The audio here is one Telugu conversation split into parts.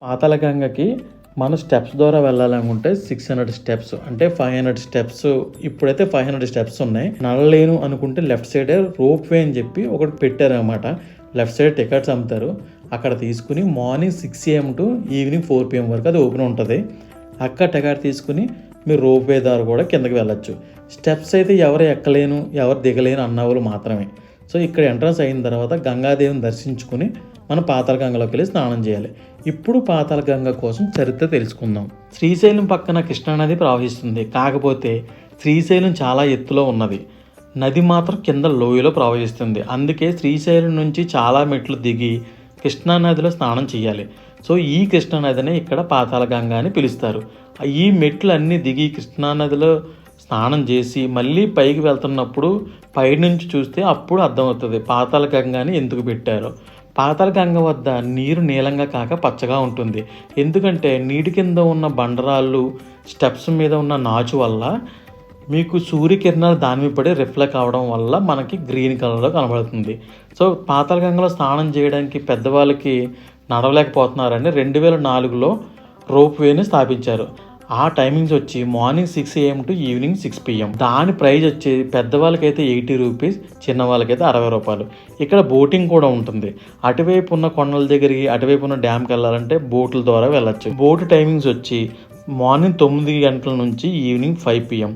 పాతాళగంగకి మనం స్టెప్స్ ద్వారా వెళ్ళాలనుకుంటే 600 స్టెప్స్ అంటే 500 స్టెప్స్. ఇప్పుడైతే 500 స్టెప్స్ ఉన్నాయి. నడలేను అనుకుంటే లెఫ్ట్ సైడే రోప్ వే అని చెప్పి ఒకటి పెట్టారనమాట. లెఫ్ట్ సైడ్ టికెట్స్ అమ్ముతారు. అక్కడ తీసుకుని morning 6 AM to evening 4 PM వరకు అది ఓపెన్ ఉంటుంది. అక్కడ టికెట్ తీసుకుని మీరు రోప్ వే ద్వారా కూడా కిందకి వెళ్ళచ్చు. స్టెప్స్ అయితే ఎవరు ఎక్కలేను ఎవరు దిగలేను అన్నవాళ్ళు మాత్రమే. సో ఇక్కడ ఎంట్రన్స్ అయిన తర్వాత గంగాదేవిని దర్శించుకుని మనం పాతాళగంగలోకి వెళ్ళి స్నానం చేయాలి. ఇప్పుడు పాతాళగంగ కోసం చరిత్ర తెలుసుకుందాం. శ్రీశైలం పక్కన కృష్ణానది ప్రవహిస్తుంది. కాకపోతే శ్రీశైలం చాలా ఎత్తులో ఉన్నది. నది మాత్రం కింద లోయలో ప్రవహిస్తుంది. అందుకే శ్రీశైలం నుంచి చాలా మెట్లు దిగి కృష్ణానదిలో స్నానం చేయాలి. సో ఈ కృష్ణానదిని ఇక్కడ పాతాళగంగ అని పిలుస్తారు. ఈ మెట్లు అన్నీ దిగి కృష్ణానదిలో స్నానం చేసి మళ్ళీ పైకి వెళ్తున్నప్పుడు పైనుంచి చూస్తే అప్పుడు అర్థమవుతుంది పాతాళగంగ అని ఎందుకు పెట్టారో. పాతాళగంగ వద్ద నీరు నీలంగా కాక పచ్చగా ఉంటుంది. ఎందుకంటే నీటి కింద ఉన్న బండరాళ్ళు స్టెప్స్ మీద ఉన్న నాచు వల్ల మీకు సూర్యకిరణాలు దాని మీద పడి రిఫ్లెక్ట్ అవ్వడం వల్ల మనకి గ్రీన్ కలర్లో కనబడుతుంది. సో పాతాళగంగలో స్నానం చేయడానికి పెద్దవాళ్ళకి నడవలేకపోతున్నారని 2004లో రోప్ వేని స్థాపించారు. ఆ టైమింగ్స్ వచ్చి morning 6 AM to evening 6 PM. దాని ప్రైజ్ వచ్చి పెద్దవాళ్ళకైతే 80 రూపీస్, చిన్నవాళ్ళకైతే 60 రూపాయలు. ఇక్కడ బోటింగ్ కూడా ఉంటుంది. అటువైపు ఉన్న కొండల దగ్గరికి అటువైపు ఉన్న డ్యామ్కి వెళ్ళాలంటే బోట్ల ద్వారా వెళ్ళచ్చు. బోట్ టైమింగ్స్ వచ్చి మార్నింగ్ 9 గంటల నుంచి evening 5 PM.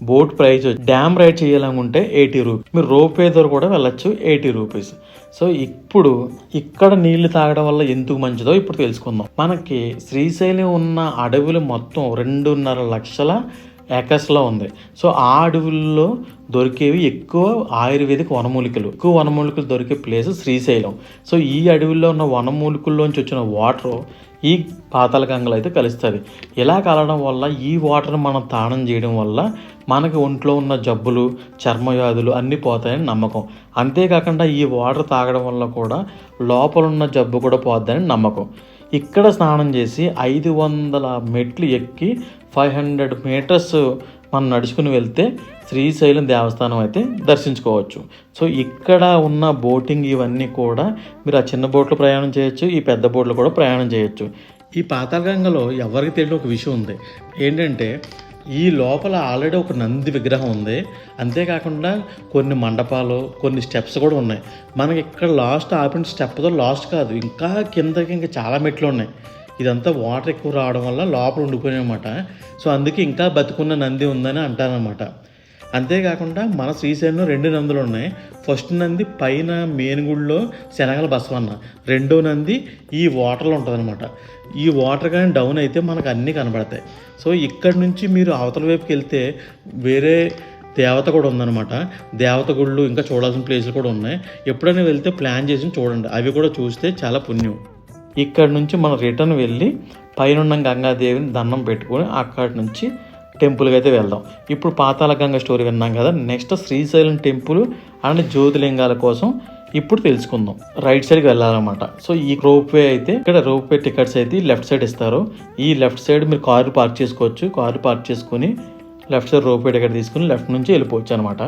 Boat price dam ride చేయాలనుకుంటే 80 రూపీస్. మీరు రోప్ వే ద్వారా కూడా వెళ్ళచ్చు 80 రూపీస్. సో ఇప్పుడు ఇక్కడ నీళ్లు తాగడం వల్ల ఎందుకు మంచిదో ఇప్పుడు తెలుసుకుందాం. మనకి శ్రీశైలం ఉన్న అడవులు మొత్తం 2.5 లక్షల ఏకర్స్లో ఉంది. సో ఆ అడవుల్లో దొరికేవి ఎక్కువ ఆయుర్వేదిక్ వనమూలికలు. ఎక్కువ వనమూలికలు దొరికే ప్లేస్ శ్రీశైలం. సో ఈ అడవుల్లో ఉన్న వనమూలికల్లోంచి వచ్చిన వాటర్ ఈ పాతాళగంగలో అయితే కలుస్తుంది. ఇలా కలవడం వల్ల ఈ వాటర్ని మనం తానం చేయడం వల్ల మనకి ఒంట్లో ఉన్న జబ్బులు, చర్మవ్యాధులు అన్నీ పోతాయని నమ్మకం. అంతేకాకుండా ఈ వాటర్ తాగడం వల్ల కూడా లోపల ఉన్న జబ్బు కూడా పోద్దని నమ్మకం. ఇక్కడ స్నానం చేసి 500 మెట్లు ఎక్కి 500 మీటర్స్ మనం నడుచుకుని వెళ్తే శ్రీశైలం దేవస్థానం అయితే దర్శించుకోవచ్చు. సో ఇక్కడ ఉన్న బోటింగ్ ఇవన్నీ కూడా మీరు ఆ చిన్న బోట్లో ప్రయాణం చేయొచ్చు, ఈ పెద్ద బోట్లో కూడా ప్రయాణం చేయొచ్చు. ఈ పాతాళగంగలో ఎవరికి తెలియని ఒక విషయం ఉంది. ఏంటంటే ఈ లోపల ఆల్రెడీ ఒక నంది విగ్రహం ఉంది. అంతేకాకుండా కొన్ని మండపాలు, కొన్ని స్టెప్స్ కూడా ఉన్నాయి. మనకి ఇక్కడ లాస్ట్ ఆపిన స్టెప్తో లాస్ట్ కాదు, ఇంకా కిందకి ఇంకా చాలా మెట్లు ఉన్నాయి. ఇదంతా వాటర్ ఎక్కువ రావడం వల్ల లోపల ఉండిపోయినమాట. సో అందుకే ఇంకా బతుకున్న నంది ఉందని అంటారనమాట. అంతేకాకుండా మన శ్రీశైలంలో 2 నందులు ఉన్నాయి. ఫస్ట్ నంది పైన మేనుగుడిలో శనగల బసవన్న, రెండో నంది ఈ వాటర్లో ఉంటుంది అనమాట. ఈ వాటర్ కానీ డౌన్ అయితే మనకు అన్నీ కనబడతాయి. సో ఇక్కడ నుంచి మీరు అవతల వైపుకి వెళ్తే వేరే దేవత కూడా ఉందన్నమాట. దేవత గుళ్ళు ఇంకా చూడాల్సిన ప్లేసులు కూడా ఉన్నాయి. ఎప్పుడైనా వెళ్తే ప్లాన్ చేసి చూడండి, అవి కూడా చూస్తే చాలా పుణ్యం. ఇక్కడ నుంచి మనం రిటర్న్ వెళ్ళి పైన గంగాదేవిని దండం పెట్టుకొని అక్కడి నుంచి టెంపుల్కి అయితే వెళ్దాం. ఇప్పుడు పాతాళగంగ స్టోరీ విన్నాం కదా, నెక్స్ట్ శ్రీశైలం టెంపుల్ అండ్ జ్యోతిలింగాల కోసం ఇప్పుడు తెలుసుకుందాం. రైట్ సైడ్కి వెళ్ళాలన్నమాట. సో ఈ రోప్ వే అయితే ఇక్కడ రోప్ వే టికెట్స్ అయితే లెఫ్ట్ సైడ్ ఇస్తారు. ఈ లెఫ్ట్ సైడ్ మీరు కారు పార్క్ చేసుకోవచ్చు. కారు పార్క్ చేసుకుని left side rope way ticket తీసుకుని లెఫ్ట్ నుంచి వెళ్ళిపోవచ్చు అనమాట.